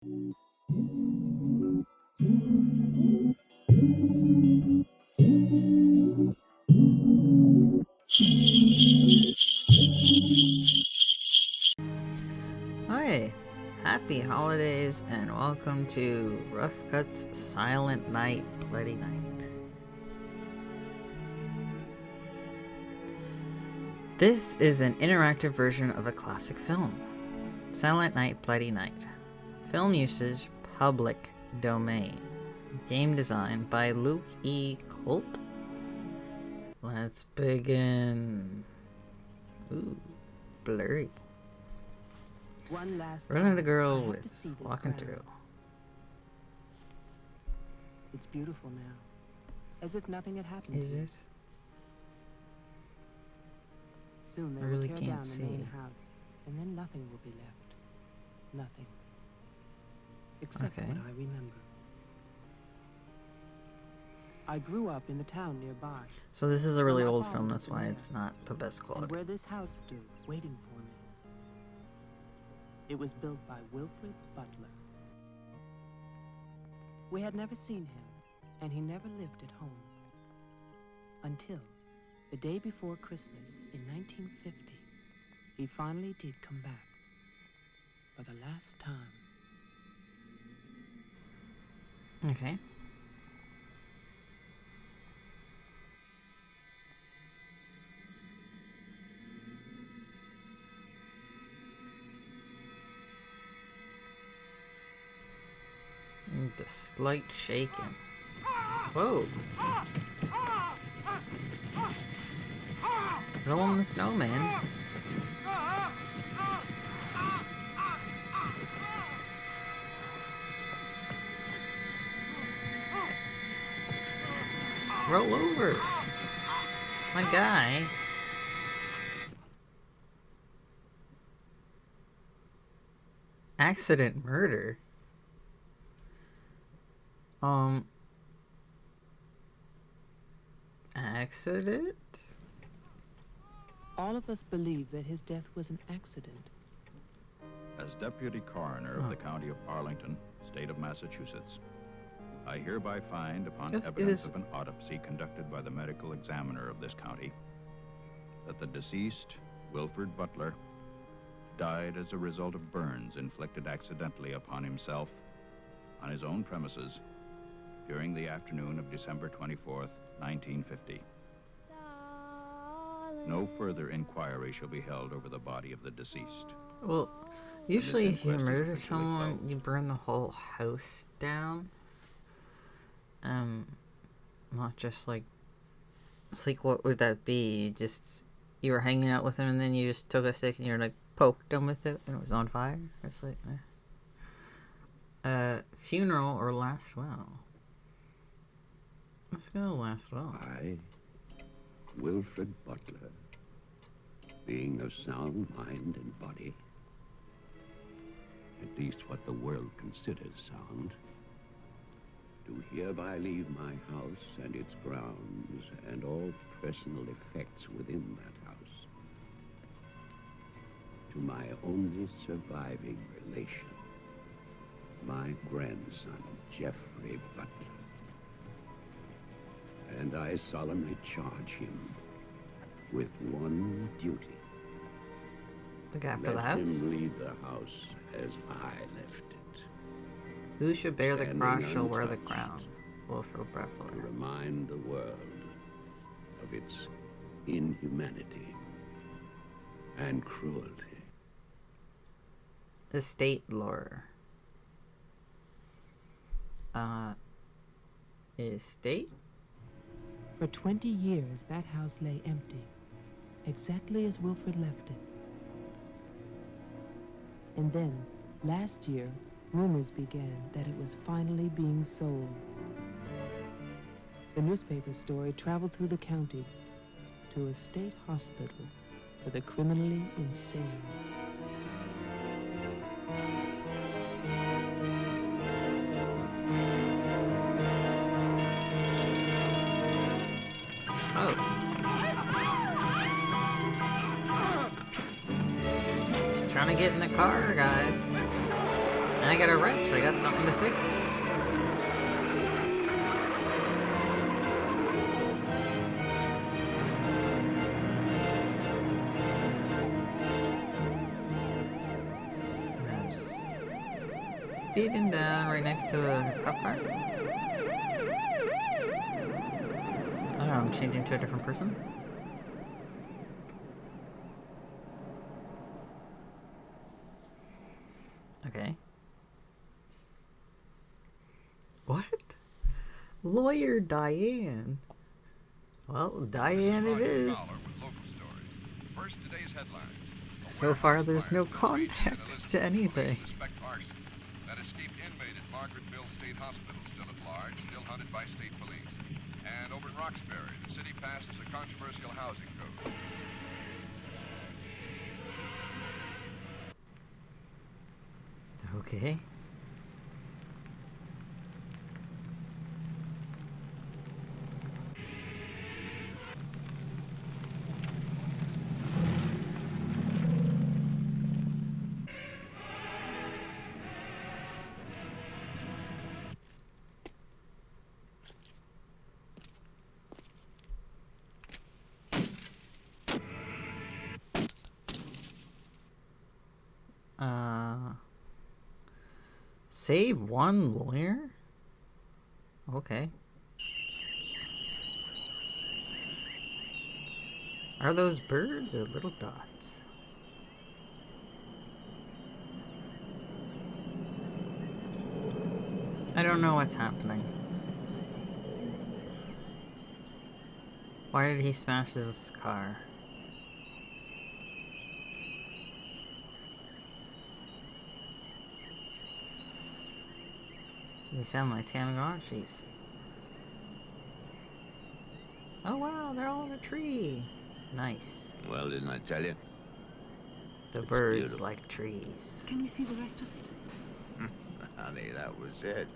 Hi, happy holidays and welcome to Rough Cut's Silent Night, Bloody Night. This is an interactive version of a classic film, Silent Night, Bloody Night. Film usage, public domain. Game design by Luke E. Colt. Let's begin. Ooh, blurry. Running the girl with walking through. It's beautiful now, as if nothing had happened. Is it? Soon they will tear down the main house, and then nothing will be left. Nothing. Except what I remember. I grew up in the town nearby. So this is a really old film, that's why it's not the best quality. And where this house stood, waiting for me. It was built by Wilfred Butler. We had never seen him, and he never lived at home. Until the day before Christmas in 1950, he finally did come back. For the last time. Okay. The slight shaking. Whoa! Roll on the snowman. Roll over! My guy. Accident murder? Accident? All of us believe that his death was an accident. As Deputy Coroner of the County of Arlington, State of Massachusetts, I hereby find, upon evidence of an autopsy conducted by the medical examiner of this county, that the deceased, Wilfred Butler, died as a result of burns inflicted accidentally upon himself on his own premises during the afternoon of December 24th, 1950. No further inquiry shall be held over the body of the deceased. Well, usually if you murder someone, you burn the whole house down. Not just like, it's like, what would that be? You were hanging out with him and then you just took a stick and you're like, poked him with it and it was on fire? It's like, funeral or last will? Let's go last will. I, Wilfred Butler, being of sound mind and body, at least what the world considers sound, do hereby leave my house and its grounds and all personal effects within that house to my only surviving relation, my grandson, Jeffrey Butler. And I solemnly charge him with one duty. The guy for the Let house? him leave the house as I left it. Who should bear the Standing cross shall wear the untouched. crown. Wilfred To Butler. remind the world of its inhumanity and cruelty. Estate lore. Estate? For 20 years, that house lay empty, exactly as Wilfred left it. And then, last year, rumors began that it was finally being sold. The newspaper story traveled through the county to a state hospital for the criminally insane. Oh. Just trying to get in the car, guys. I got a wrench. I got something to fix. And I'm speeding down right next to a cop car. Oh, I'm changing to a different person. Okay. What? Lawyer Diane. Well, Diane it is. So far, there's no context to anything. That escaped inmate at Margaretville State Hospital still at large, still hunted by state police. And over in Roxbury, the city passes a controversial housing code. Okay. Save one lawyer? Okay. Are those birds or little dots? I don't know what's happening. Why did he smash his car? You sound like Tamagotchis. Oh wow, they're all in a tree. Nice. Well, didn't I tell you? The birds like trees. Can we see the rest of it? Honey, that was it.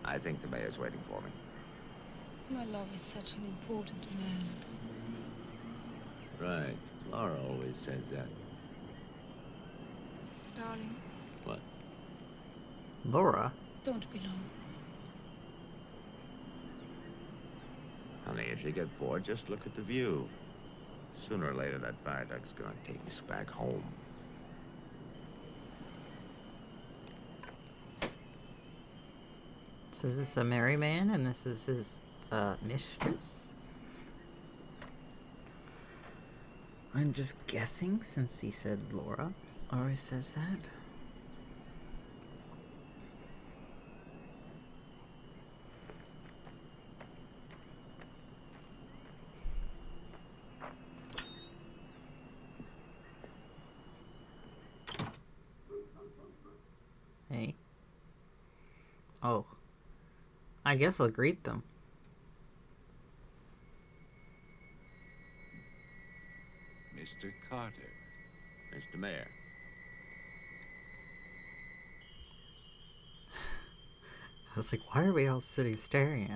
I think the mayor's waiting for me. My love is such an important man. Right. Laura always says that. Darling, What? Laura? don't be long. Honey, if you get bored, just look at the view. Sooner or later, that viaduct's gonna take us back home. So is this a married man and this is his mistress? I'm just guessing since he said Laura always says that. Hey. Oh. I guess I'll greet them. Mr. Carter. Mr. Mayor. I was like, why are we all sitting staring at me?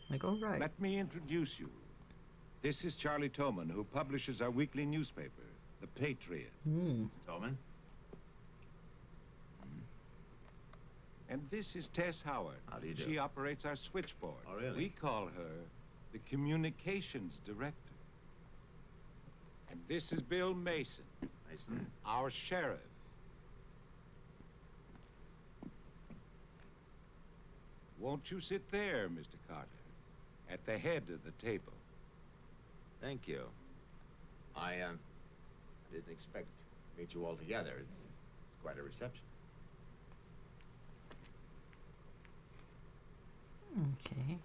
I'm like, all right. Let me introduce you. This is Charlie Toman, who publishes our weekly newspaper, The Patriot. Tolman? And this is Tess Howard. How do you do? She operates our switchboard. Oh, really? We call her the Communications Director. And this is Bill Mason, Mason? our sheriff. Won't you sit there, Mr. Carter, at the head of the table? Thank you. I didn't expect to meet you all together. It's quite a reception. Okay.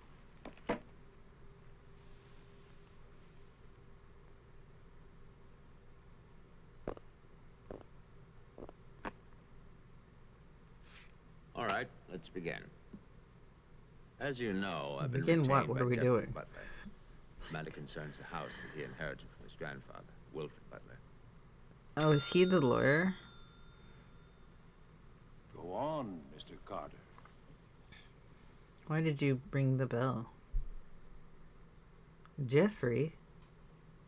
All right, let's begin. As you know, I've been Begin what? retained What by are we General doing? Butler. The matter concerns the house that he inherited from his grandfather, Wilfred Butler. Oh, is he the lawyer? Go on, Mr. Carter. Why did you ring the bell? Jeffrey?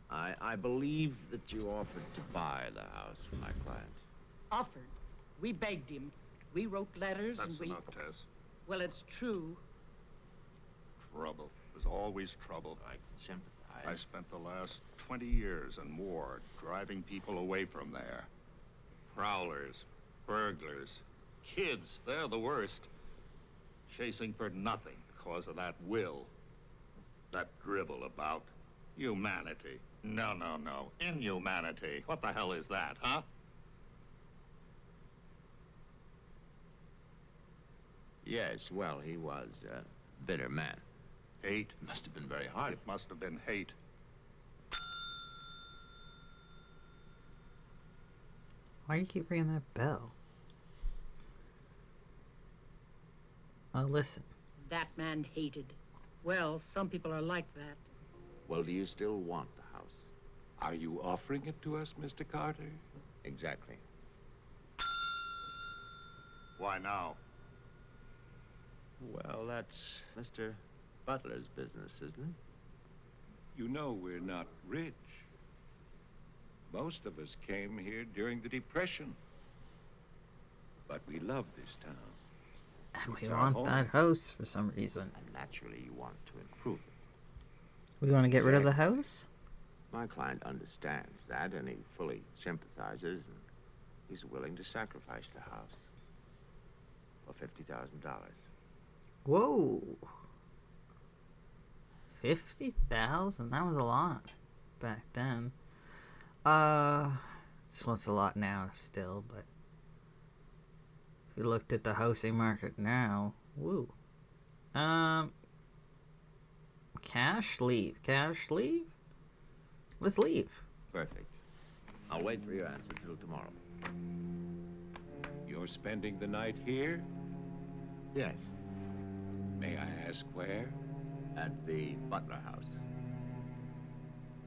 I believe that you offered to buy the house from my client. Offered? We begged him. We wrote letters and That's we... enough, Tess. Well, it's true. Trouble. There's always trouble. I can sympathize. I spent the last 20 years and more driving people away from there. Prowlers, burglars, kids, they're the worst. Chasing for nothing because of that will. That dribble about humanity. No, no, no. Inhumanity. What the hell is that, huh? Yes, well, he was a bitter man. Hate. Must have been very hard. It must have been hate. Why do you keep ringing that bell? Oh, listen. That man hated. Well, some people are like that. Well, do you still want the house? Are you offering it to us, Mr. Carter? Exactly. Why now? Well, that's Mr. Butler's business, isn't it? You know we're not rich. Most of us came here during the Depression. But we love this town. And we It's our want home. that house for some reason. And naturally, you want to improve it. We want to get rid of the house? My client understands that, and he fully sympathizes, and he's willing to sacrifice the house for $50,000. Whoa. 50,000? That was a lot back then. This one's a lot now still, but if you looked at the housing market now, woo. Cash, leave. Cash, leave? Let's leave. Perfect. I'll wait for your answer till tomorrow. You're spending the night here? Yes, May I ask where? at the Butler house.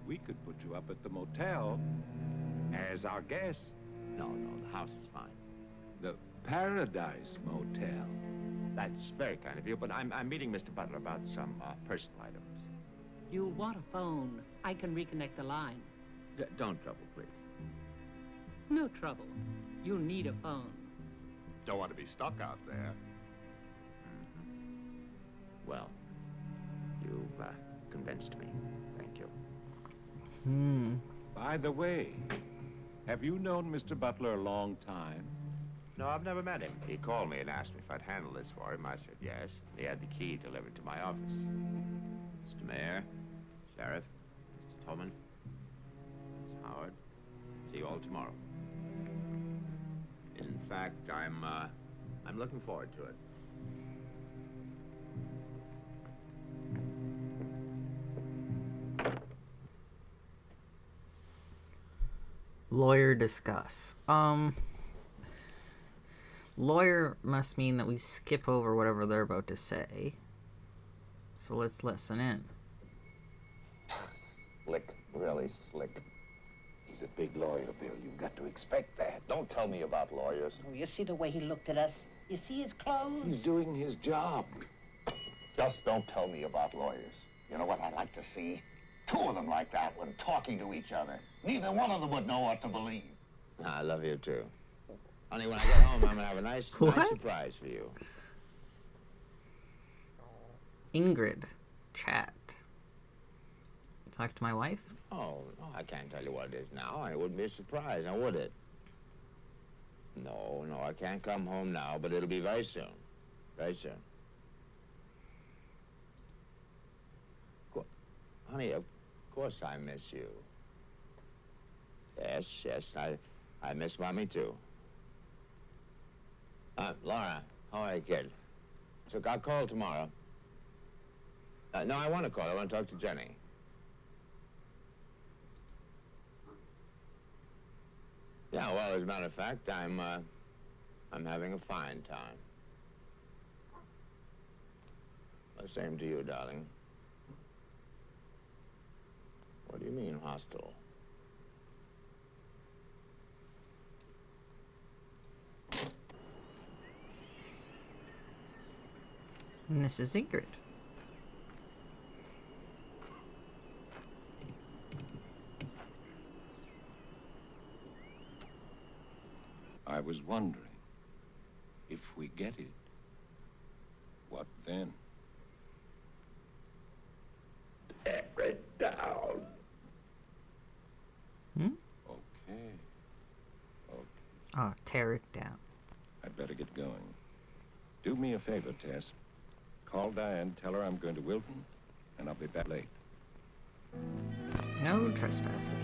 We could put you up at the motel as our guest. No, the house is fine. The Paradise Motel. That's very kind of you, but I'm meeting Mr. Butler about some personal items. You want a phone. I can reconnect the line. Don't trouble, please. No trouble. You'll need a phone. Don't want to be stuck out there. Well, you've convinced me. Thank you. By the way, have you known Mr. Butler a long time? No, I've never met him. He called me and asked me if I'd handle this for him. I said yes. He had the key delivered to my office. Mr. Mayor, Sheriff, Mr. Tolman, Miss Howard. See you all tomorrow. In fact, I'm looking forward to it. Lawyer discuss. Lawyer must mean that we skip over whatever they're about to say. So let's listen in. Slick, really slick. He's a big lawyer, Bill. You've got to expect that. Don't tell me about lawyers. Oh, you see the way he looked at us? You see his clothes? He's doing his job. Just don't tell me about lawyers. You know what I'd like to see? Two of them like that when talking to each other. Neither one of them would know what to believe. I love you, too. Honey, when I get home, I'm going to have a nice surprise for you. Ingrid. Chat. Talk to my wife? Oh, no, I can't tell you what it is now. It wouldn't be a surprise, now would it? No, I can't come home now, but it'll be very soon. Very soon. Honey, of course I miss you. Yes, I miss Mommy, too. Laura, how are you, kid? So I'll call tomorrow. No, I want to call. I want to talk to Jenny. Yeah, well, as a matter of fact, I'm having a fine time. The same to you, darling. What do you mean, hostile? And this is Ingrid. I was wondering, If we get it, what then? Tear it down. Okay. Oh, tear it down. I'd better get going. Do me a favor, Tess. Call Diane, tell her I'm going to Wilton, and I'll be back late. No trespassing.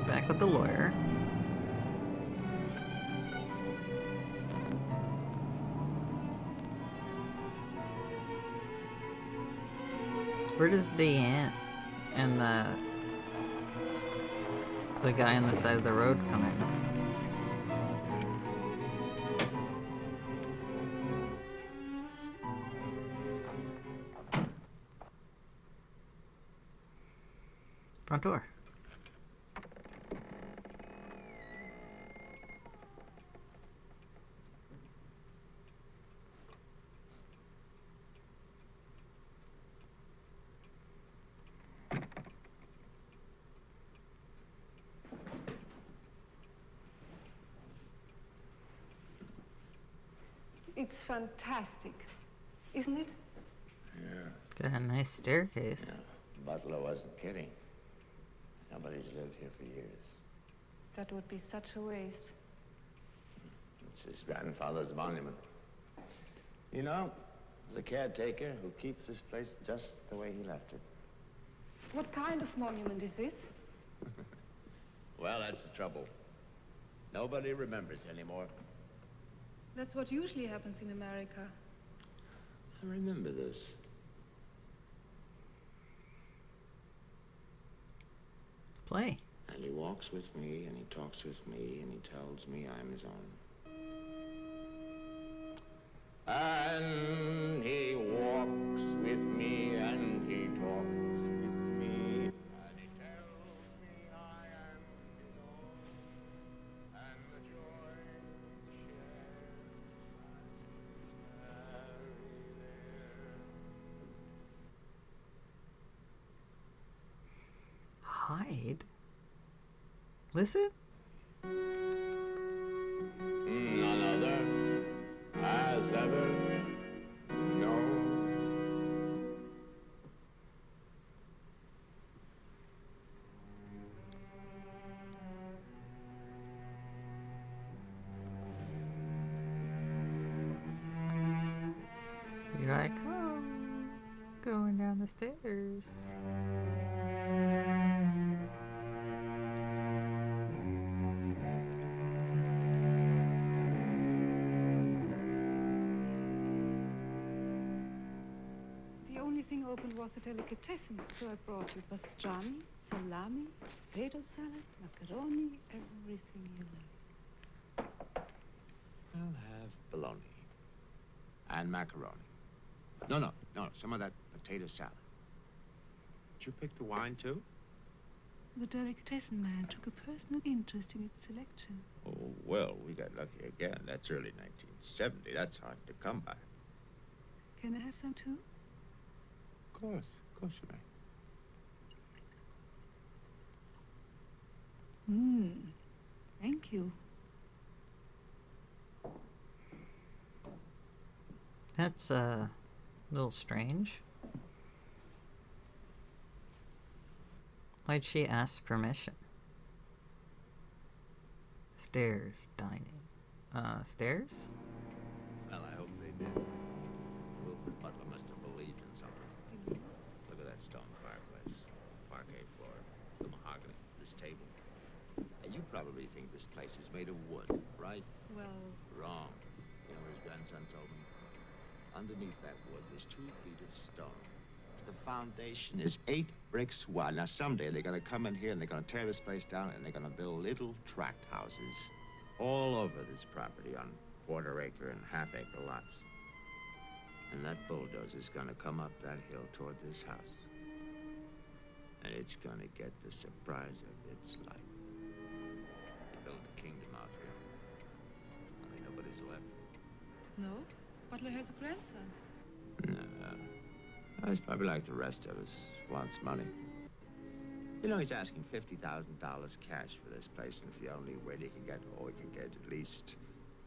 Back with the lawyer. Where does Diane and the guy on the side of the road come in? Front door. It's fantastic, isn't it? Yeah. Got a nice staircase. Butler wasn't kidding. Nobody's lived here for years. That would be such a waste. It's his grandfather's monument. You know, there's a caretaker who keeps this place just the way he left it. What kind of monument is this? Well, that's the trouble. Nobody remembers anymore. That's what usually happens in America. I remember this. Play. And he walks with me, and he talks with me, and he tells me I'm his own. And he walks with me, and he talks with me, and he tells me I am his own. And the joy we share, Hide? Listen? none other has ever known. Here I come. Going down the stairs. The only thing open was a delicatessen, so I brought you pastrami, salami, potato salad, macaroni, everything you like. I'll have bologna. And macaroni. No, some of that potato salad. Did you pick the wine, too? The delicatessen man took a personal interest in its selection. Oh, well, we got lucky again. That's early 1970. That's hard to come by. Can I have some too? Of course you may. Thank you. That's a little strange. Why'd she ask permission? Stairs, dining. Stairs? Well, I hope they did. Wilfred Butler must have believed in something. Look at that stone fireplace, parquet floor, the mahogany, this table. And you probably think this place is made of wood, right? Well, Wrong. You know what his grandson told me? Underneath that wood, there's 2 feet of stone. The foundation is 8 bricks wide. Now, someday they're going to come in here and they're going to tear this place down and they're going to build little tract houses all over this property on quarter-acre and half-acre lots. And that bulldozer's going to come up that hill toward this house. And it's going to get the surprise of its life. They built a kingdom out here. Only nobody's left. no. Butler has a grandson. No. He's probably like the rest of us. Wants money. You know, he's asking $50,000 cash for this place, and if the only way he can get at least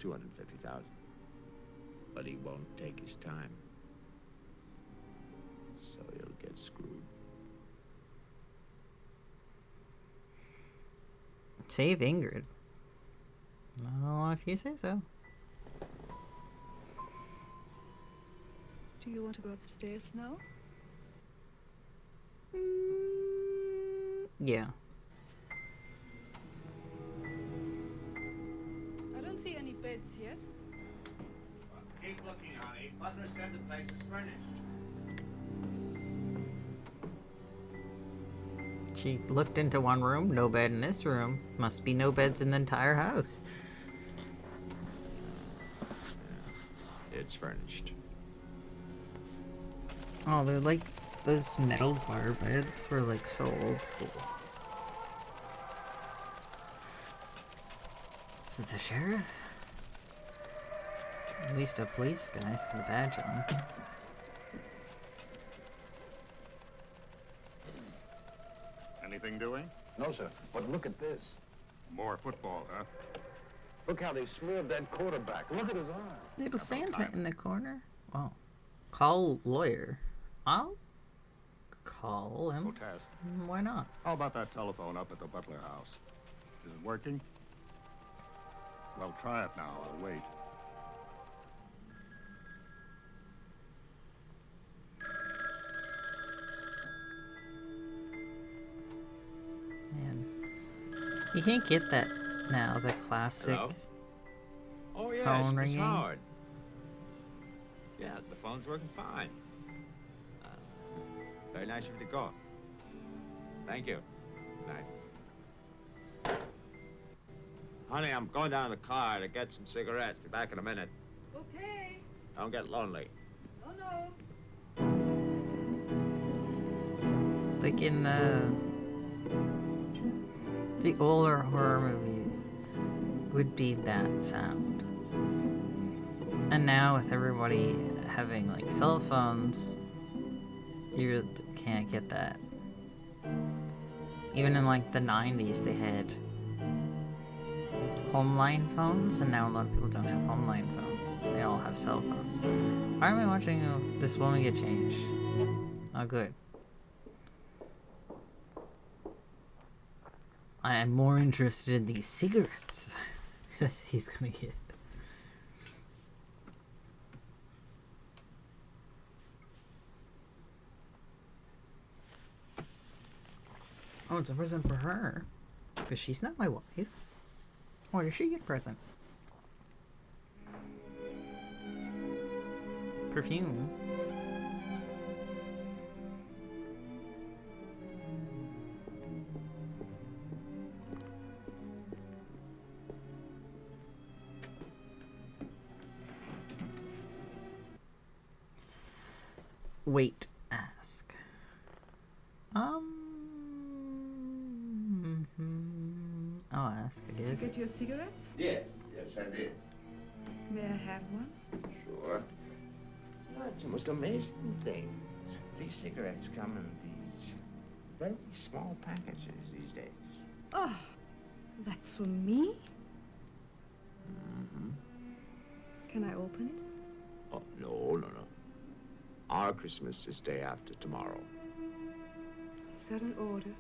$250,000. But he won't take his time. So he'll get screwed. Save Ingrid. No, if you say so. Do you want to go upstairs now? Yeah. I don't see any beds yet. Keep looking, honey. Butler said the place was furnished. She looked into one room, no bed in this room. Must be no beds in the entire house. It's furnished. Oh, they're like, those metal bar beds were like so old school. Is it the sheriff? At least a police guy's got a badge on. Anything doing? No, sir. But look at this. More football, huh? Look how they smeared that quarterback. Look at his arm. Little Santa in the corner. Oh. Call lawyer. I'll call him. Test. Why not? How about that telephone up at the Butler house? Is it working? Well, try it now. I'll wait. Man. You can't get that now, the classic Hello? Oh, yes, phone Miss ringing. Howard. Yeah, the phone's working fine. Very nice of you to call. Thank you. Good night. Honey, I'm going down to the car to get some cigarettes. Be back in a minute. Okay. Don't get lonely. Oh, no. Like in the older horror movies would be that sound. And now with everybody having like cell phones, you can't get that. Even in like the 90s they had home line phones, and now a lot of people don't have home line phones. They all have cell phones. Why am I watching this woman get changed? Oh, good. I am more interested in these cigarettes that he's gonna get. Oh, it's a present for her. Because she's not my wife. Why does she get a present? Perfume. Wait, ask. I'll ask, I guess. Did you get your cigarettes? Yes, I did. May I have one? Sure. You know, it's the most amazing thing. These cigarettes come in these very small packages these days. Oh, that's for me? Mm-hmm. Can I open it? Oh, no. Our Christmas is day after tomorrow. Is that an order?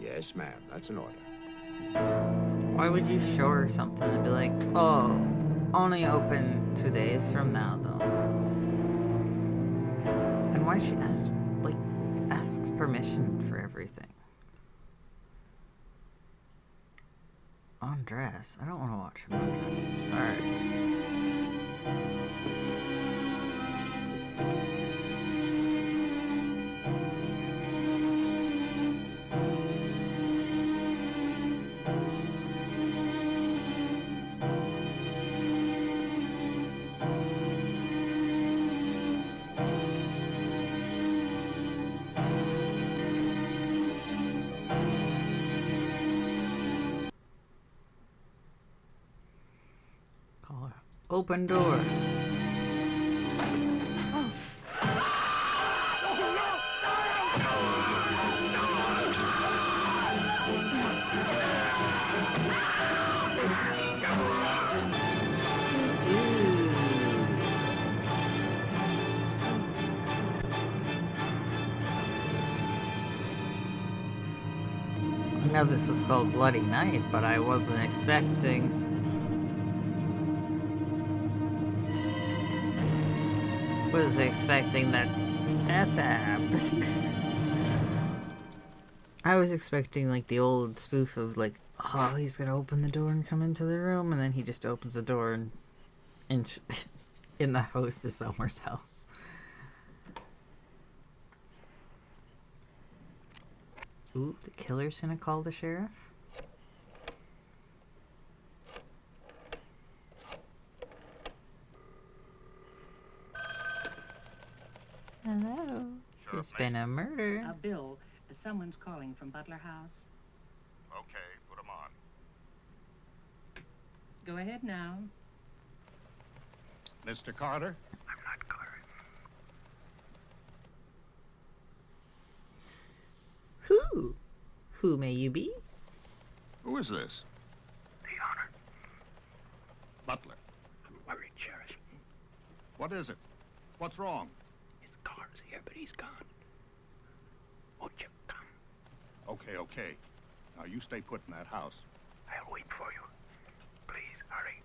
Yes, ma'am. That's an order. Why would you show her something and be like, oh, only open 2 days from now, though? And why she asks permission for everything? Undress? I don't want to watch him undress. I'm sorry. Call her. Open door. know this was called Bloody Night, but I wasn't expecting... was expecting that to happen. I was expecting like the old spoof of like, oh, he's gonna open the door and come into the room, and then he just opens the door and in the house to somewhere's house. Ooh, the killer's gonna call the sheriff? Hello. There's been a murder. Bill, someone's calling from Butler House. Okay, put him on. Go ahead now. Mr. Carter? I'm not Carter. Who? Who may you be? Who is this? The Honor. Butler. I'm worried, Sheriff. What is it? What's wrong? His car's here, but he's gone. Won't you come? Okay, okay. Now you stay put in that house. I'll wait for you. Please, hurry.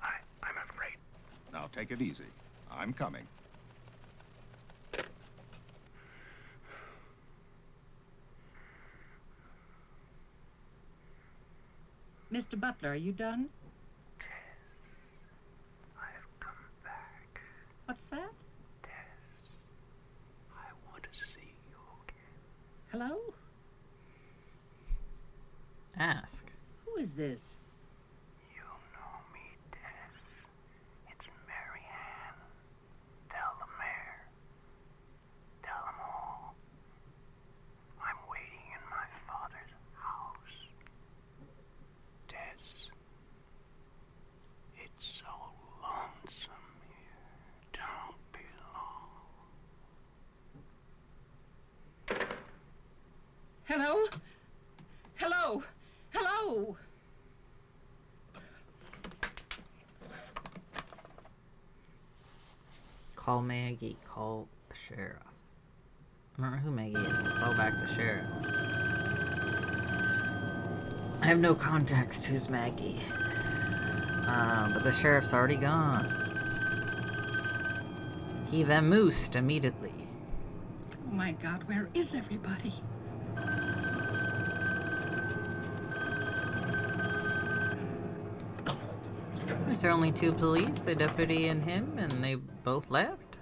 I'm afraid. Now take it easy. I'm coming. Mr. Butler, are you done? I've come back. What's that? Tess, I want to see you again. Hello? Ask. Who is this? You know me, Tess. It's Mary Ann. Tell the mayor. Tell them all. I'm waiting in my father's house. Tess, it's so lonesome here. Don't be long. Hello? Hello? Hello? Call Maggie. Call the sheriff. I don't know who Maggie is. Call back the sheriff. I have no context. Who's Maggie? But the sheriff's already gone. He vamoosed immediately. Oh my God, where is everybody? Is there only two police, the deputy and him, and they both left?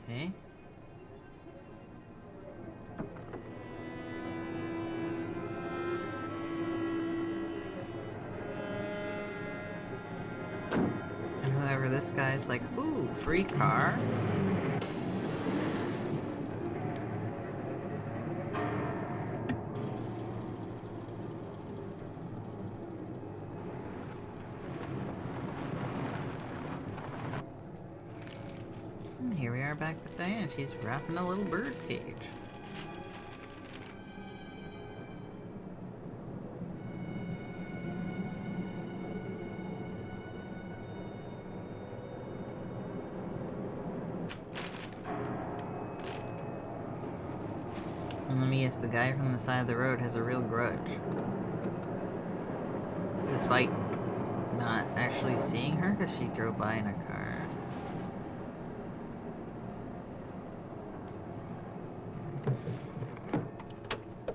Okay. And whoever this guy's like, ooh, free car. And here we are back with Diane. She's wrapping a little bird cage. And let me guess, the guy from the side of the road has a real grudge. Despite not actually seeing her because she drove by in a car.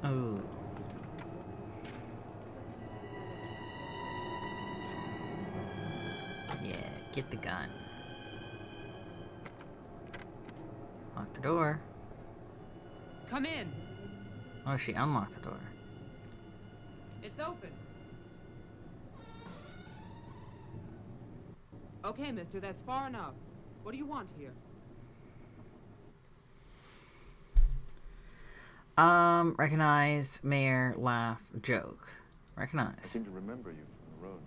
Oh. Yeah, get the gun. Lock the door. Come in. Oh, she unlocked the door. It's open. Okay, mister, that's far enough. What do you want here? Recognize, mayor, laugh, joke. I Recognize. seem to remember you from the road.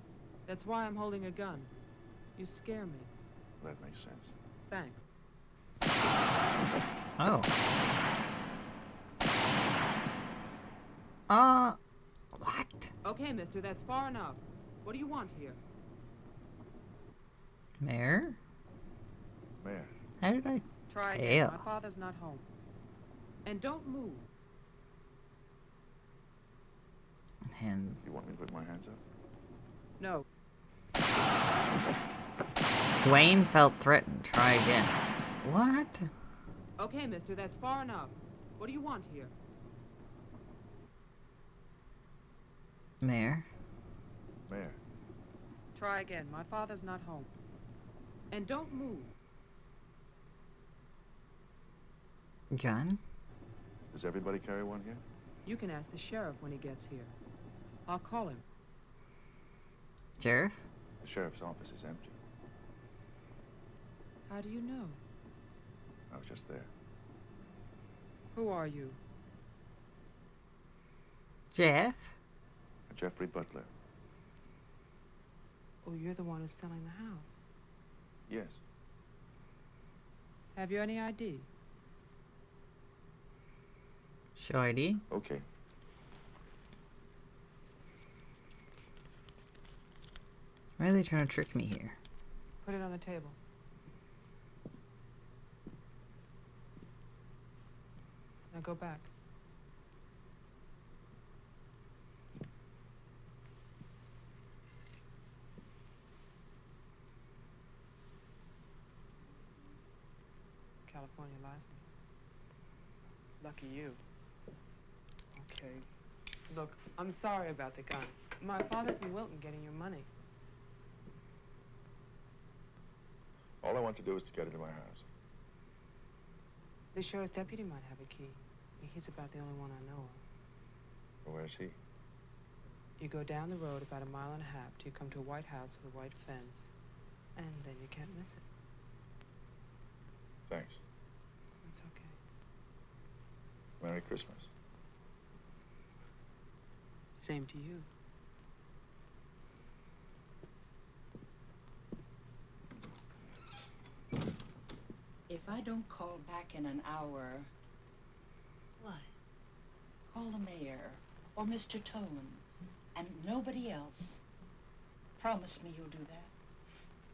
That's why I'm holding a gun. You scare me. That makes sense. Thanks. Oh. What? Okay, mister, that's far enough. What do you want here? Mayor? Mayor. How did I Try again. fail? My father's not home. And don't move. Hands. You want me to put my hands up? No. Dwayne felt threatened. Try again. What? Okay, mister, that's far enough. What do you want here? Mayor. Mayor. Try again. My father's not home. And don't move. Gun? Does everybody carry one here? You can ask the sheriff when he gets here. I'll call him. Sheriff? The sheriff's office is empty. How do you know? I was just there. Who are you? Jeff? Jeffrey Butler. Oh, you're the one who's selling the house. Yes. Have you any ID? Show ID? Okay. Why are they trying to trick me here? Put it on the table. Now go back. California license. Lucky you. Okay. Look, I'm sorry about the gun. My father's in Wilton getting your money. All I want to do is to get into my house. The sheriff's deputy might have a key. He's about the only one I know of. Well, where's he? You go down the road about 1.5 miles till you come to a white house with a white fence. And then you can't miss it. Thanks. It's okay. Merry Christmas. Same to you. If I don't call back in an hour... What? Call the mayor or Mr. Tone and nobody else. Promise me you'll do that.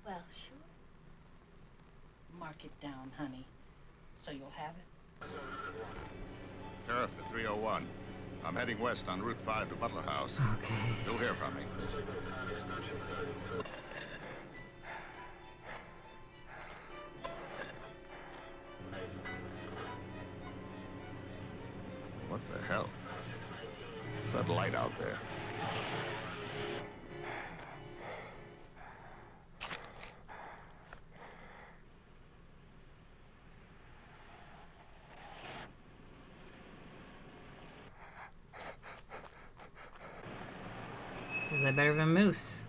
Well, sure. Mark it down, honey, so you'll have it. Sheriff at 301. I'm heading west on Route 5 to Butler House. Okay. You'll hear from me. What the hell? What's that light out there? This is a better than Moose.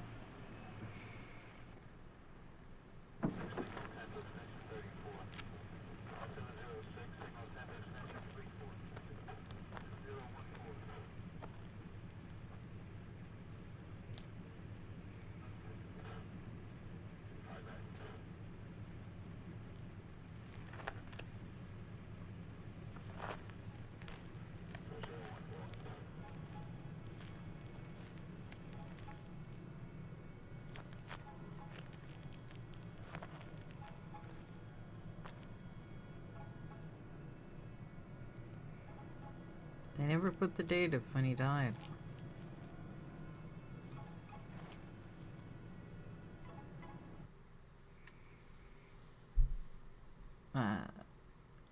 They never put the date of when he died.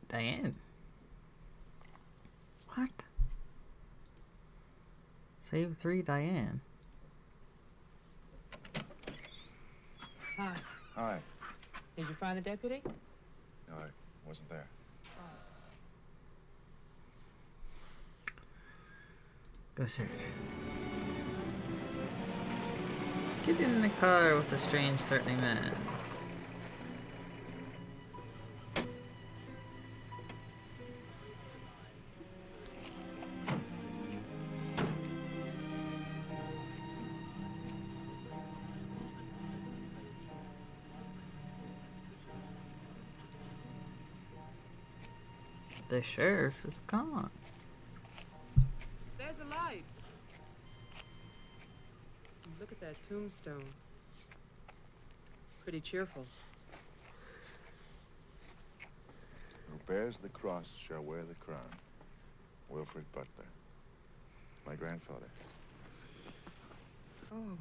Diane. What? Save 3 Diane. Hi. Hi. Did you find the deputy? No, I wasn't there. Go search. Get in the car with the strange, threatening man. The sheriff is gone. There's a light. Look at that tombstone. Pretty cheerful. bears the cross shall wear the crown. Wilfred Butler. My grandfather. Oh.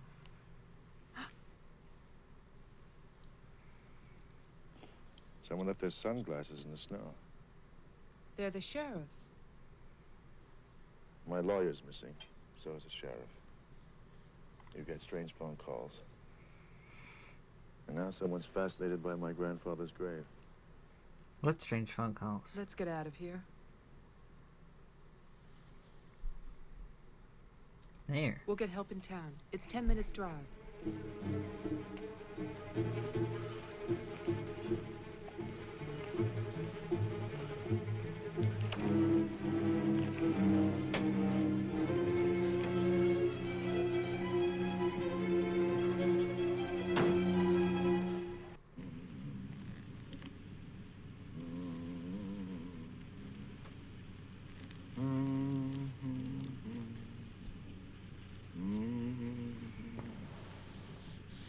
Someone left their sunglasses in the snow. They're the sheriff's. My lawyer's missing. So is the sheriff. You get strange phone calls. And now someone's fascinated by my grandfather's grave. What strange phone calls? Let's get out of here. There. We'll get help in town. It's 10 minutes drive.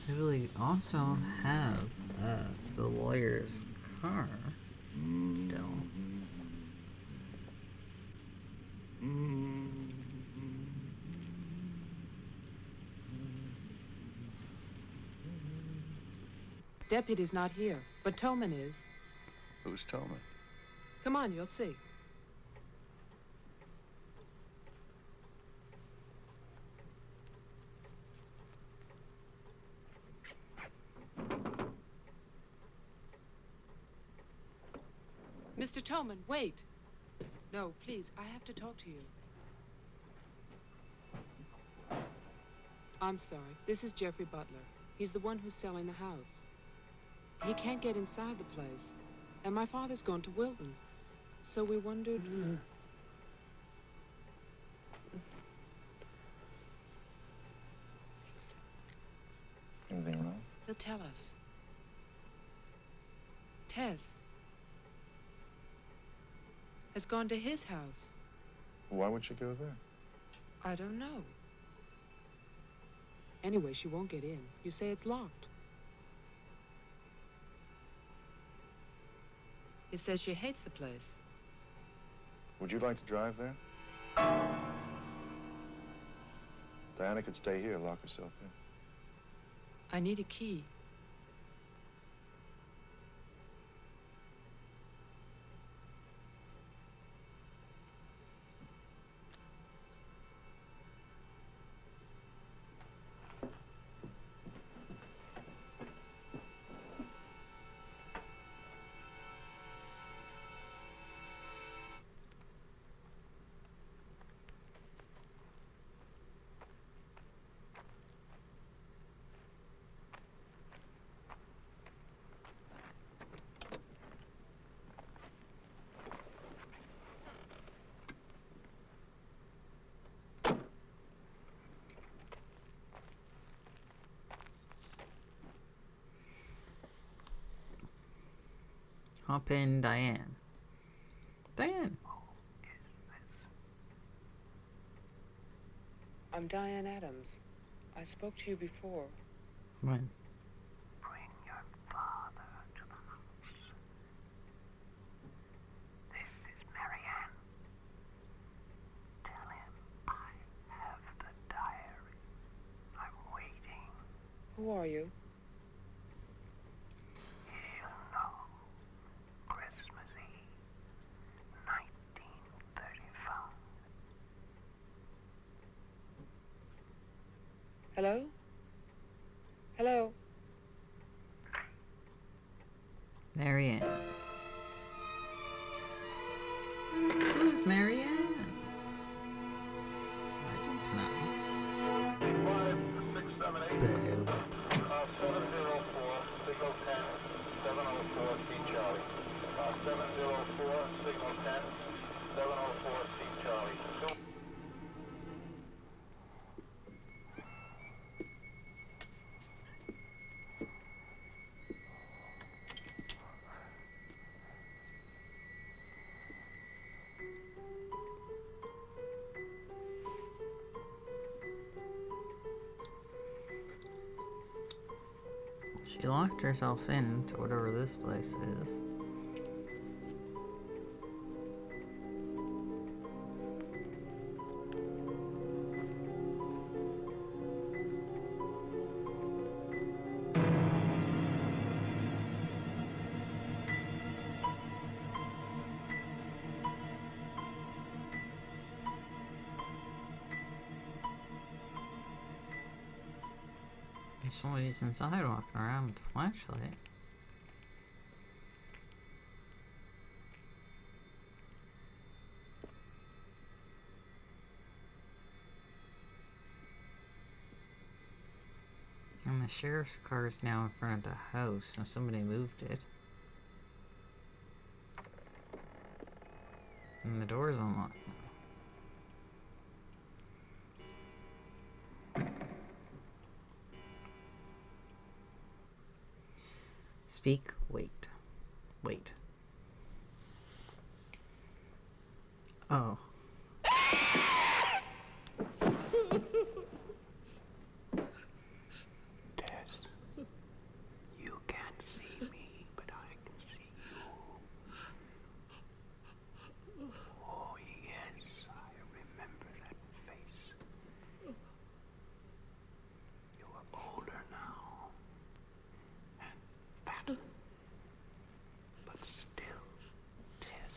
They really also have the lawyer's car still. Deputy's not here, but Tolman is. Who's Tolman? Come on, you'll see. Mr. Tolman, wait. No, please, I have to talk to you. I'm sorry. This is Jeffrey Butler. He's the one who's selling the house. He can't get inside the place, and my father's gone to Wilton. So we wondered... Anything wrong? He'll tell us. Tess has gone to his house. Why would she go there? I don't know. Anyway, she won't get in. You say it's locked. He says she hates the place. Would you like to drive there? Diana could stay here, lock herself in. I need a key. Hop in, Diane. Diane! I'm Diane Adams. I spoke to you before. When? Bring your father to the house. This is Marianne. Tell him I have the diary. I'm waiting. Who are you? He'll know. Christmas Eve, 1935. Hello? Hello? Marianne. Who's Marianne? I don't know. 5, 6, 7, 8. 704, signal 10, 704, C Charlie. 704, signal 10, 704, C Charlie. She locked herself into whatever this place is. Somebody's inside walking around with a flashlight. And the sheriff's car is now in front of the house, so somebody moved it. And the door's unlocked now. Speak, wait. Wait. Oh. Tess, you can't see me, but I can see you. Oh, yes, I remember that face. You are older now, and fatter, but still, Tess.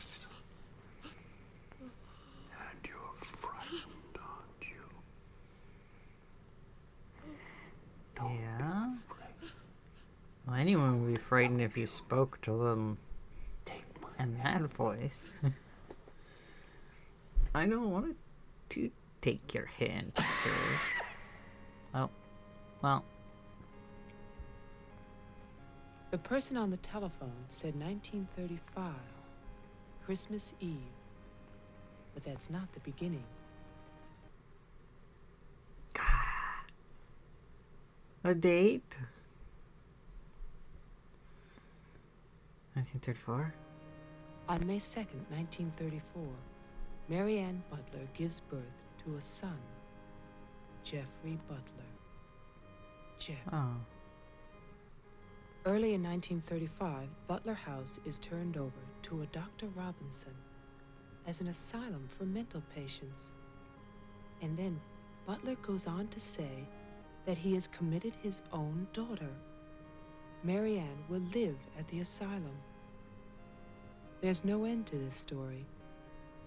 And you're frightened, aren't you? Yeah? Well, anyone would be frightened if you spoke to them in that voice. I don't want to take your hint, sir. Oh, well. The person on the telephone said 1935, Christmas Eve. But that's not the beginning. A date? 1934? On May 2nd, 1934, Mary Ann Butler gives birth to a son, Jeffrey Butler. Jeff. Oh. Early in 1935, Butler House is turned over to a Dr. Robinson as an asylum for mental patients. And then Butler goes on to say that he has committed his own daughter. Mary Ann will live at the asylum. There's no end to this story.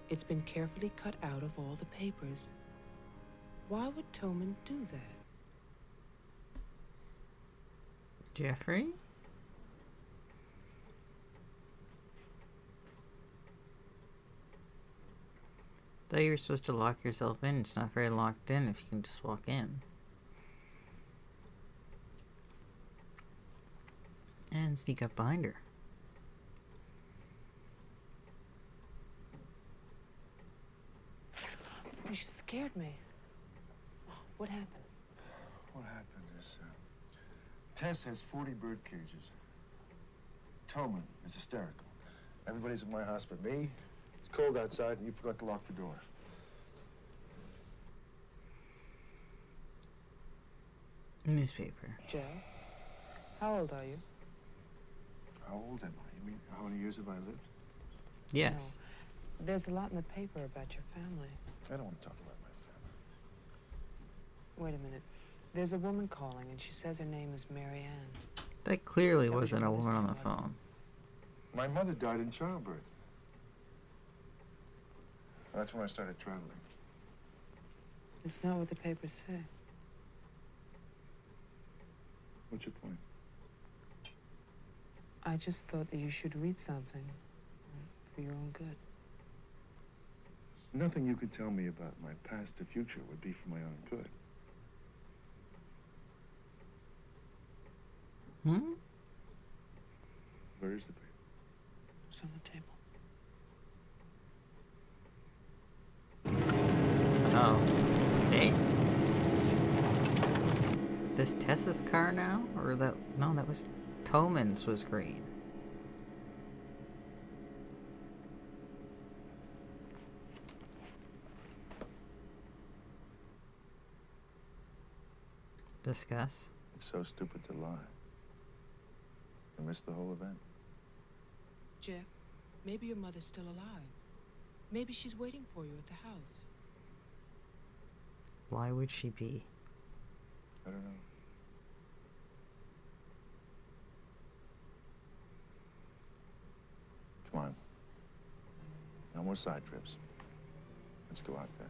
It's been carefully cut out of all the papers. Why would Toman do that? Jeffrey? Thought you were supposed to lock yourself in. It's not very locked in if you can just walk in. And sneak up behind her. You scared me. Oh, what happened? What happened is, Tess has 40 bird cages. Toman is hysterical. Everybody's at my house but me. It's cold outside and you forgot to lock the door. Newspaper. Joe, how old are you? How old am I? You mean, how many years have I lived? Yes. No. There's a lot in the paper about your family. I don't want to talk about my family. Wait a minute. There's a woman calling, and she says her name is Mary Ann. That clearly wasn't a woman on the phone. My mother died in childbirth. That's when I started traveling. It's not what the papers say. What's your point? I just thought that you should read something for your own good. Nothing you could tell me about my past or future would be for my own good. Hmm? Where is the paper? It's on the table. Oh. Okay. This Tessa's car now? Or that... No, that was... Toman's was green. Discuss. It's so stupid to lie. I missed the whole event. Jeff, maybe your mother's still alive. Maybe she's waiting for you at the house. Why would she be? I don't know. Come on. No more side trips. Let's go out there.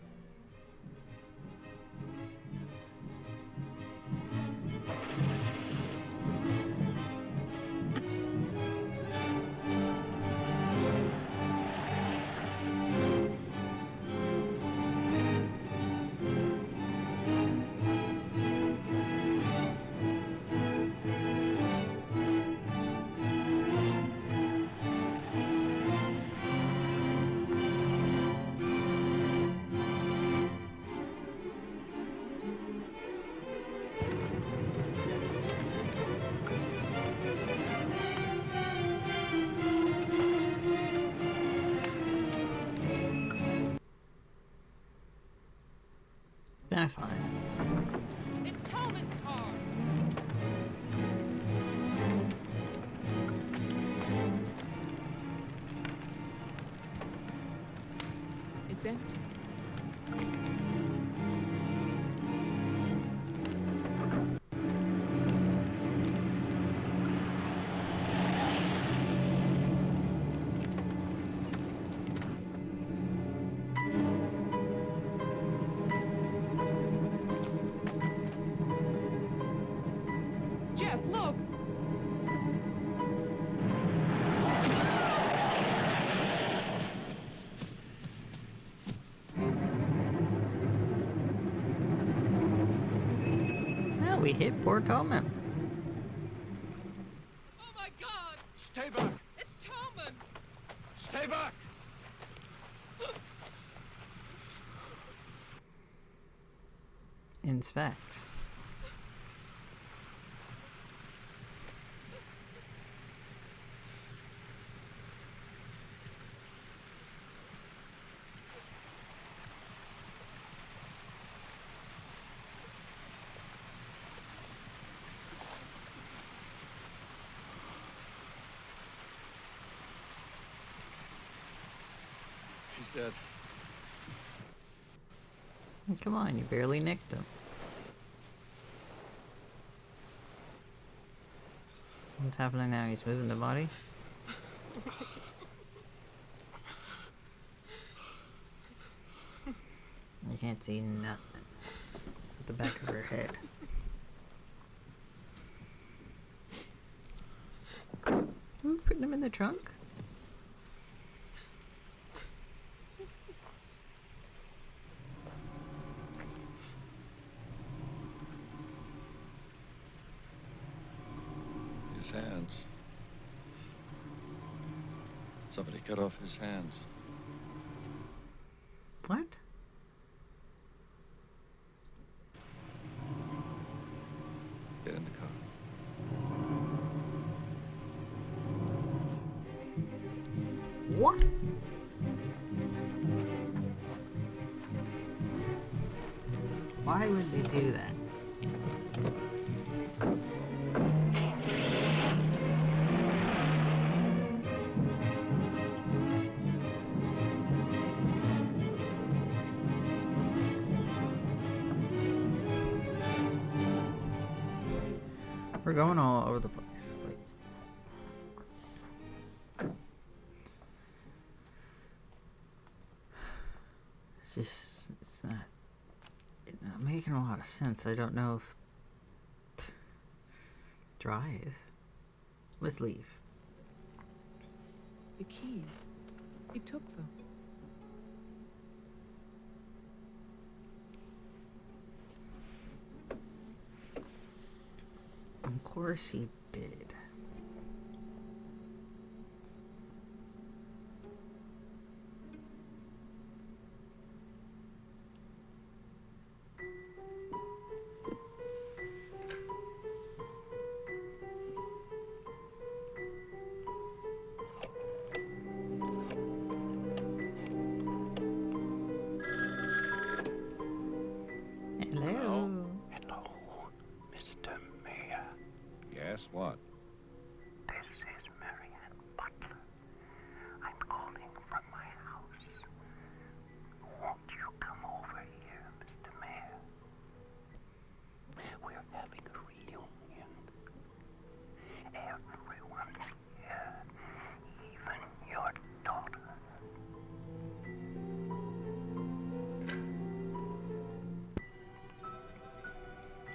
identify. It's Tolman's car. It's empty. Jeff, look! Oh, we hit poor Tolman. Oh my God! Stay back! It's Tolman! Stay back! Inspect. He's dead. Come on, you barely nicked him. What's happening now? He's moving the body? You can't see nothing at the back of her head. Ooh, putting him in the trunk? His hands. Somebody cut off his hands. What? Get in the car. What? Why would they do that? We're going all over the place. Like, it's not making a lot of sense. I don't know if drive. Let's leave. The keys. He took them. Of course he did. Hello. Hello, Mr. Mayor. Yes, what? This is Marianne Butler. I'm calling from my house. Won't you come over here, Mr. Mayor? We're having a reunion. Everyone's here, even your daughter.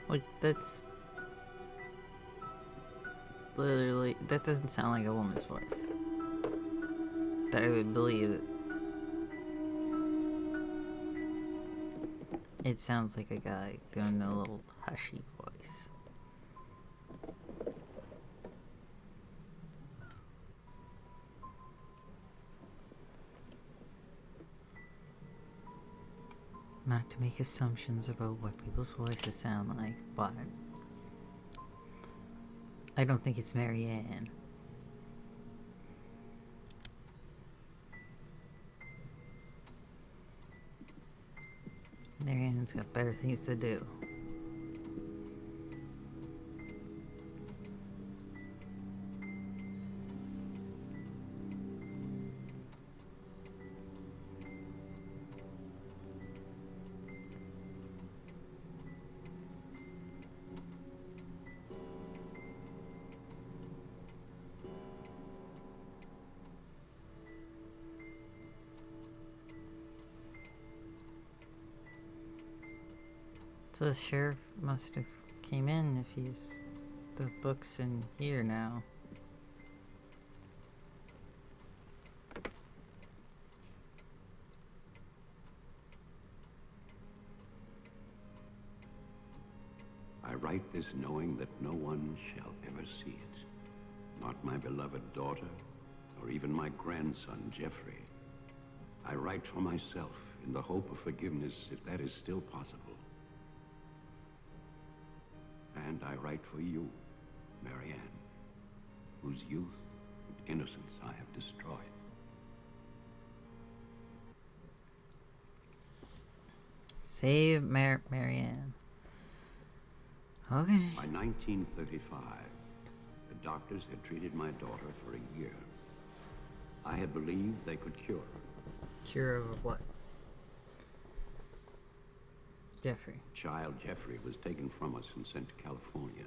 Like, that's literally, that doesn't sound like a woman's voice. That I would believe it. It sounds like a guy doing a little hushy voice. Not to make assumptions about what people's voices sound like, but I don't think it's Marianne. Marianne's got better things to do. So the sheriff must have came in if the book's in here now. I write this knowing that no one shall ever see it. Not my beloved daughter, or even my grandson, Jeffrey. I write for myself in the hope of forgiveness, if that is still possible. And I write for you, Marianne, whose youth and innocence I have destroyed. Save Marianne. Okay. By 1935, the doctors had treated my daughter for a year. I had believed they could cure her. Cure of what? Jeffrey. Child Jeffrey was taken from us and sent to California.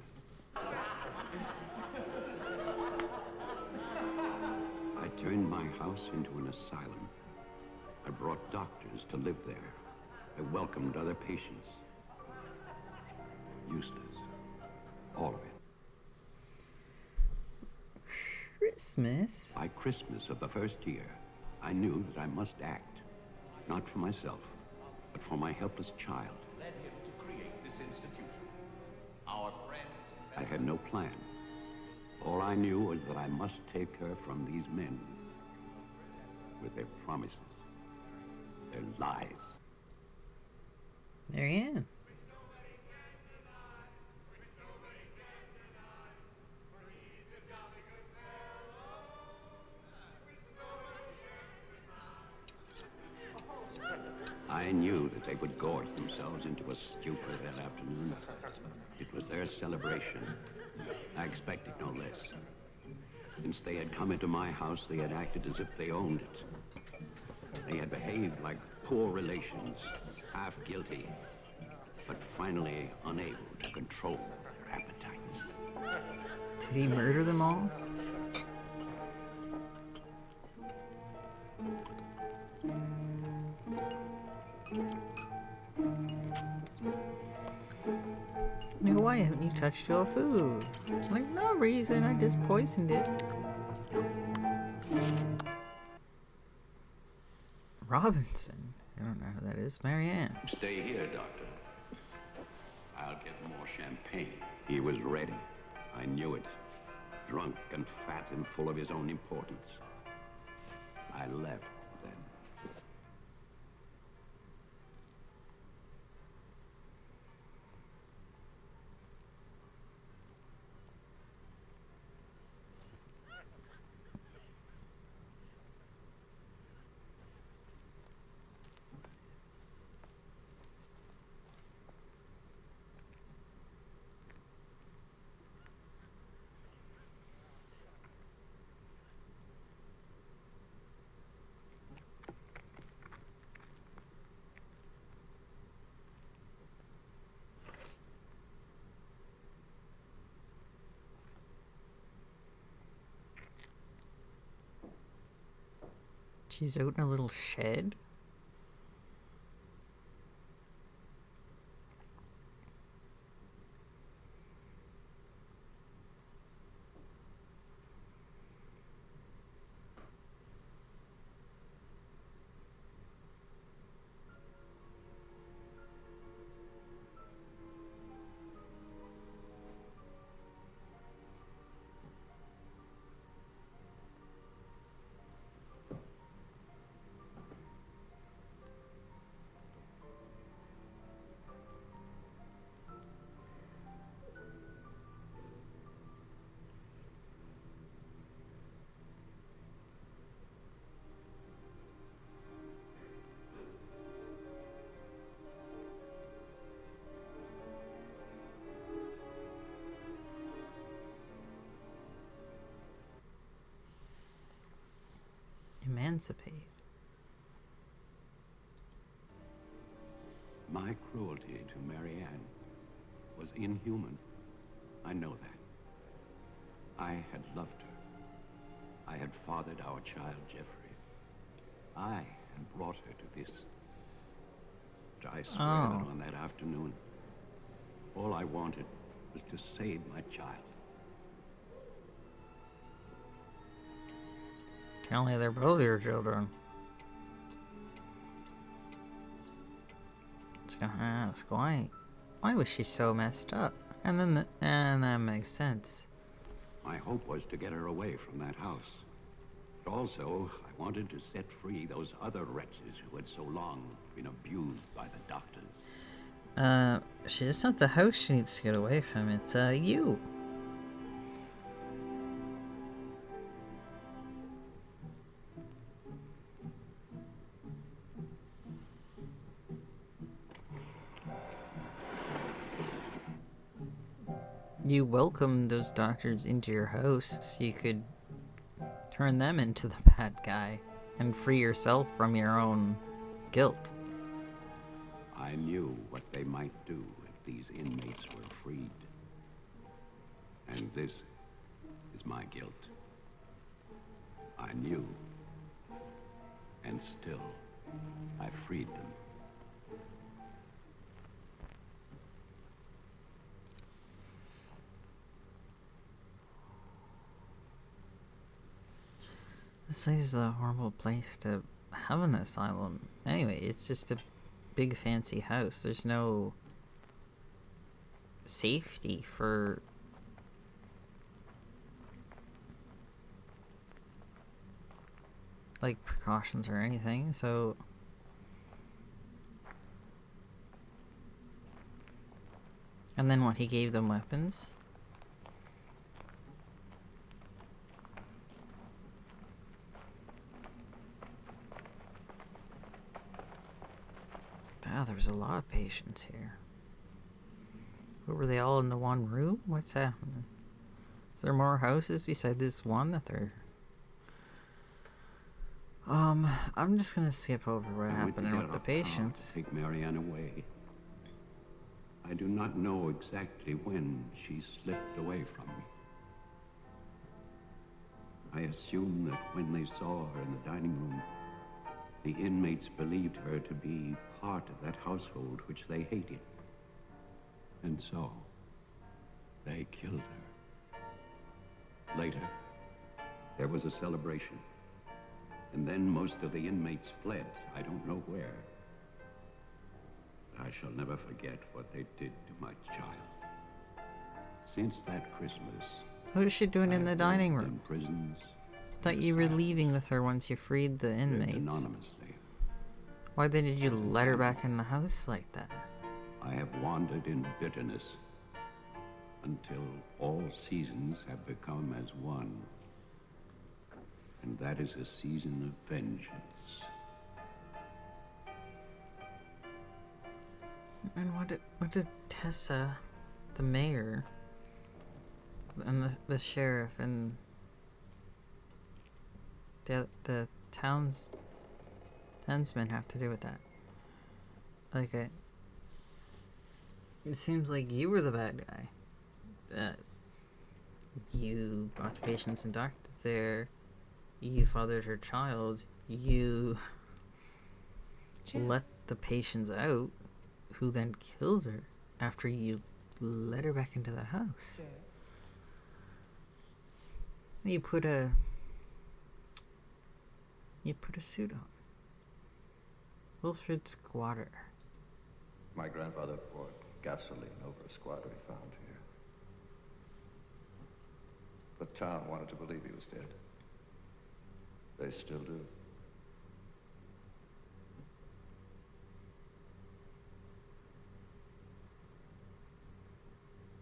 I turned my house into an asylum. I brought doctors to live there. I welcomed other patients. Useless. All of it. Christmas? By Christmas of the first year, I knew that I must act. Not for myself, but for my helpless child. Led him to create this institution. Our friend... I had no plan. All I knew was that I must take her from these men. With their promises. Their lies. Marianne. I knew that they would gorge themselves into a stupor that afternoon. It was their celebration. I expected no less. Since they had come into my house, they had acted as if they owned it. They had behaved like poor relations, half guilty, but finally unable to control their appetites. Did he murder them all? Like, why haven't you touched your food? Like, no reason, I just poisoned it. Robinson. I don't know who that is. Marianne. Stay here, Doctor. I'll get more champagne. He was ready. I knew it. Drunk and fat and full of his own importance. I left then. She's out in a little shed. emancipate. My cruelty to Marianne was inhuman. I know that. I had loved her. I had fathered our child, Jeffrey. I had brought her to this. But I swear that on that afternoon, all I wanted was to save my child. Apparently they're both your children. I was gonna ask, why was she so messed up? And that makes sense. My hope was to get her away from that house. But also, I wanted to set free those other wretches who had so long been abused by the doctors. It's not the house she needs to get away from, it's, you. You welcomed those doctors into your house so you could turn them into the bad guy and free yourself from your own guilt. I knew what they might do if these inmates were freed. And this is my guilt. I knew, and still, I freed them. This place is a horrible place to have an asylum. Anyway, it's just a big fancy house. There's no safety for like precautions or anything, so and then what, he gave them weapons? Oh, there was a lot of patients here. What, were they all in the one room? What's happening? Is there more houses beside this one that they're... I'm just gonna skip over what happened with the patients. Take Marianne away. I do not know exactly when she slipped away from me. I assume that when they saw her in the dining room, the inmates believed her to be part of that household which they hated. And so, they killed her. Later, there was a celebration. And then most of the inmates fled. I don't know where. But I shall never forget what they did to my child. Since that Christmas... What was she doing in the dining room? In prisons. Thought you were leaving with her once you freed the inmates. Anonymously. Why then did you let her back in the house like that? I have wandered in bitterness until all seasons have become as one. And that is a season of vengeance. And what did Tessa, the mayor, and the sheriff, and the townsmen have to do with that? Like, it seems like you were the bad guy. You brought the patients and doctors there. You fathered her child. You let the patients out, who then killed her after you let her back into the house. You put a suit on. Wilfred Squatter. My grandfather poured gasoline over a squatter he found here. The town wanted to believe he was dead. They still do.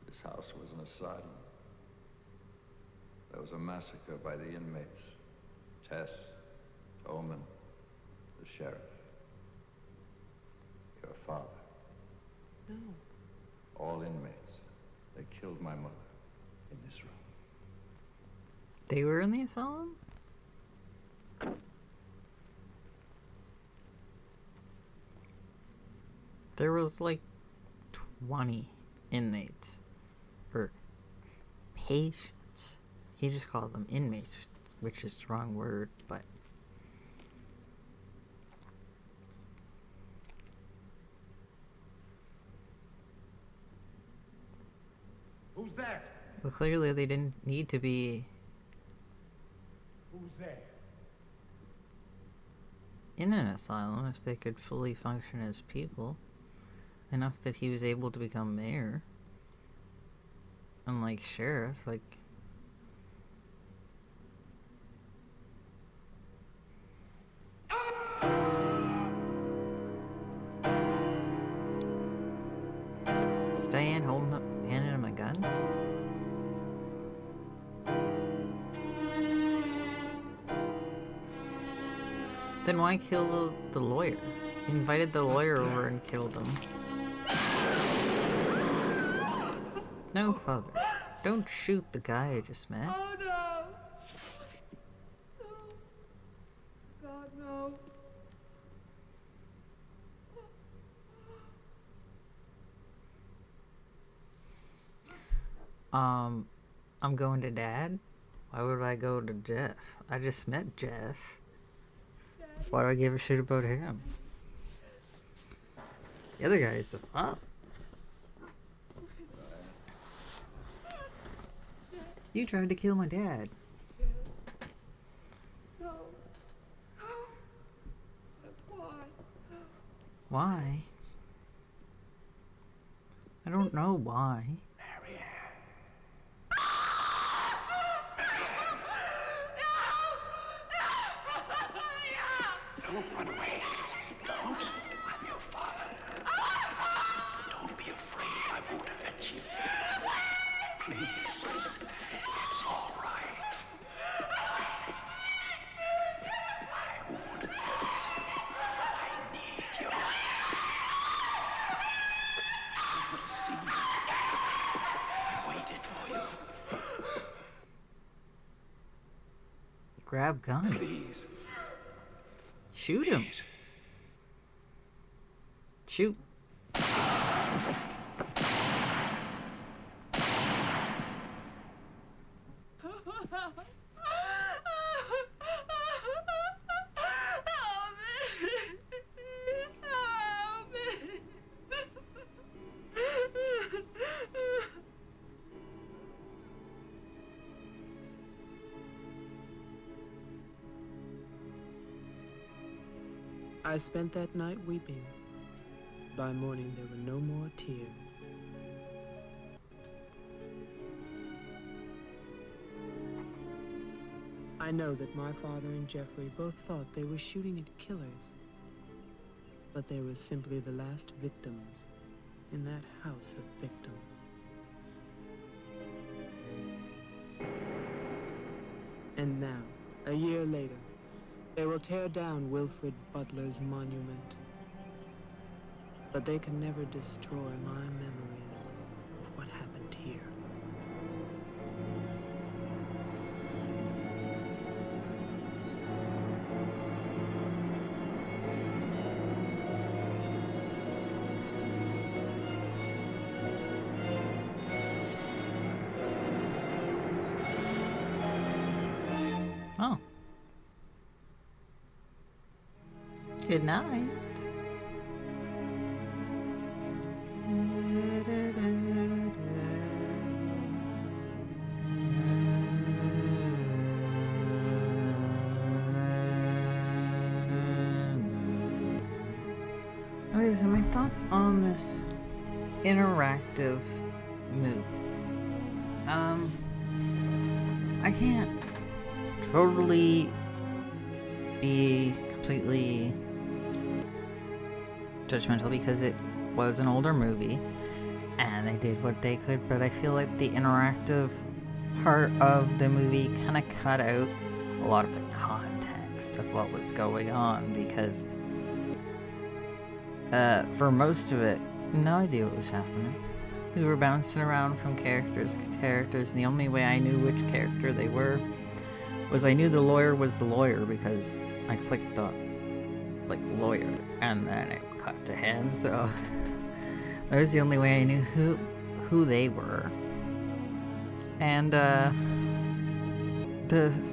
This house was an asylum. There was a massacre by the inmates. Tess, Tolman, the sheriff. Your father. No. All inmates. They killed my mother in this room. They were in the asylum? There was like 20 inmates. Or patients. He just called them inmates, which is the wrong word, but... Who's there? Well, clearly they didn't need to be Who's there? in an asylum if they could fully function as people. Enough that he was able to become mayor. Unlike sheriff, like... Is Diane handing him a gun? Then why kill the lawyer? He invited the lawyer over and killed him. No, Father. Don't shoot the guy I just met. Oh, no. No. God, no. I'm going to Dad? Why would I go to Jeff? I just met Jeff. Why do I give a shit about him? The other guy is the father. You tried to kill my dad. No. Why? Why? I don't know why. Don't run away. Don't. I'm your father. Don't be afraid. I won't hurt you. Please. It's all right. I won't hurt you. I need you. I want to see you. I waited for you. Grab gun. Please. Shoot him. Shoot. I spent that night weeping. By morning there were no more tears. I know that my father and Jeffrey both thought they were shooting at killers, but they were simply the last victims in that house of victims. And now, a year later, they will tear down Wilfred Butler's monument. But they can never destroy my memories of what happened here. Oh. Good night. Okay, so my thoughts on this interactive movie. I can't totally be completely judgmental because it was an older movie and they did what they could, but I feel like the interactive part of the movie kind of cut out a lot of the context of what was going on because for most of it, no idea what was happening. We were bouncing around from characters to characters, and the only way I knew which character they were was I knew the lawyer was the lawyer because I clicked on, like, lawyer, and then it cut to him, so That was the only way I knew who they were. And the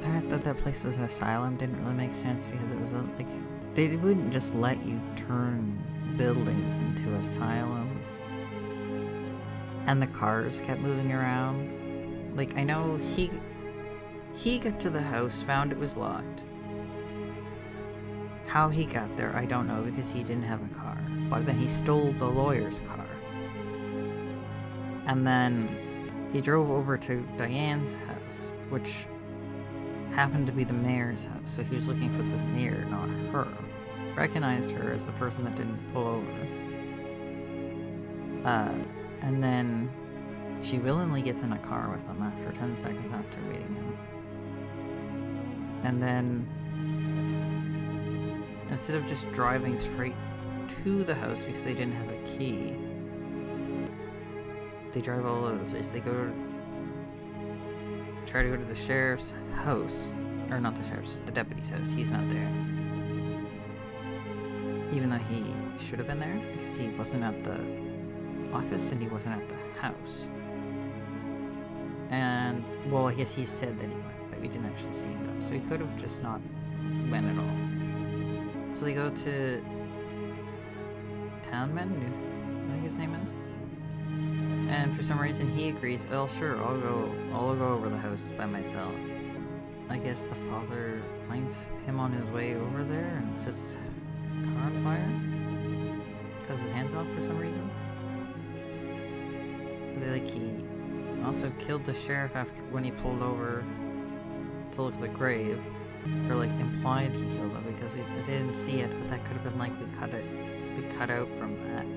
fact that that place was an asylum didn't really make sense because it was like they wouldn't just let you turn buildings into asylums. And the cars kept moving around. Like, I know he got to the house, found it was locked. How he got there, I don't know, because he didn't have a car. But then he stole the lawyer's car. And then he drove over to Diane's house, which happened to be the mayor's house. So he was looking for the mayor, not her. Recognized her as the person that didn't pull over. And then she willingly gets in a car with him after 10 seconds after meeting him. And then, instead of just driving straight to the house because they didn't have a key, they drive all over the place. They try to go to the sheriff's house. Or not the sheriff's, the deputy's house. He's not there. Even though he should have been there because he wasn't at the office and he wasn't at the house. And, well, I guess he said that he went, but we didn't actually see him go. So he could have just not went at all. So they go to Townman, I think his name is. And for some reason he agrees, oh sure, I'll go over the house by myself. I guess the father finds him on his way over there and sets his car on fire. Cuts his hands off for some reason. Like, he also killed the sheriff after when he pulled over to look at the grave. Or like implied he killed him because we didn't see it, but that could have been like we cut out from that.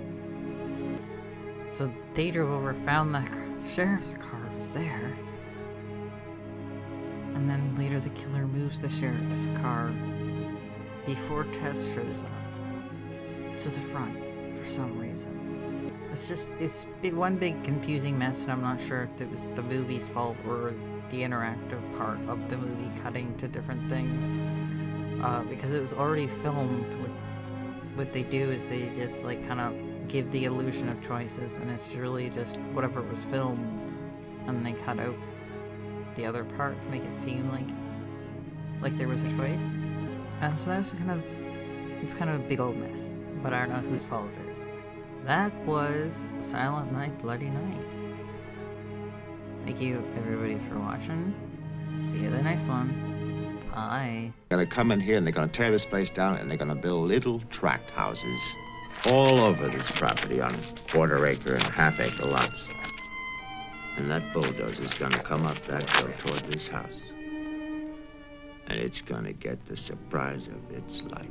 So they drove over, found the sheriff's car was there. And then later the killer moves the sheriff's car before Tess shows up to the front for some reason. It's one big confusing mess, and I'm not sure if it was the movie's fault or the interactive part of the movie cutting to different things. Because it was already filmed. What they do is they just like kind of give the illusion of choices, and it's really just whatever was filmed, and they cut out the other part to make it seem like there was a choice. So that was it's kind of a big old mess, but I don't know whose fault it is. That was Silent Night, Bloody Night. Thank you everybody for watching. See you in the next one. Bye. They're gonna come in here and they're gonna tear this place down and they're gonna build little tract houses all over this property on quarter-acre and half-acre lots. And that bulldozer's gonna come up that hill toward this house. And it's gonna get the surprise of its life.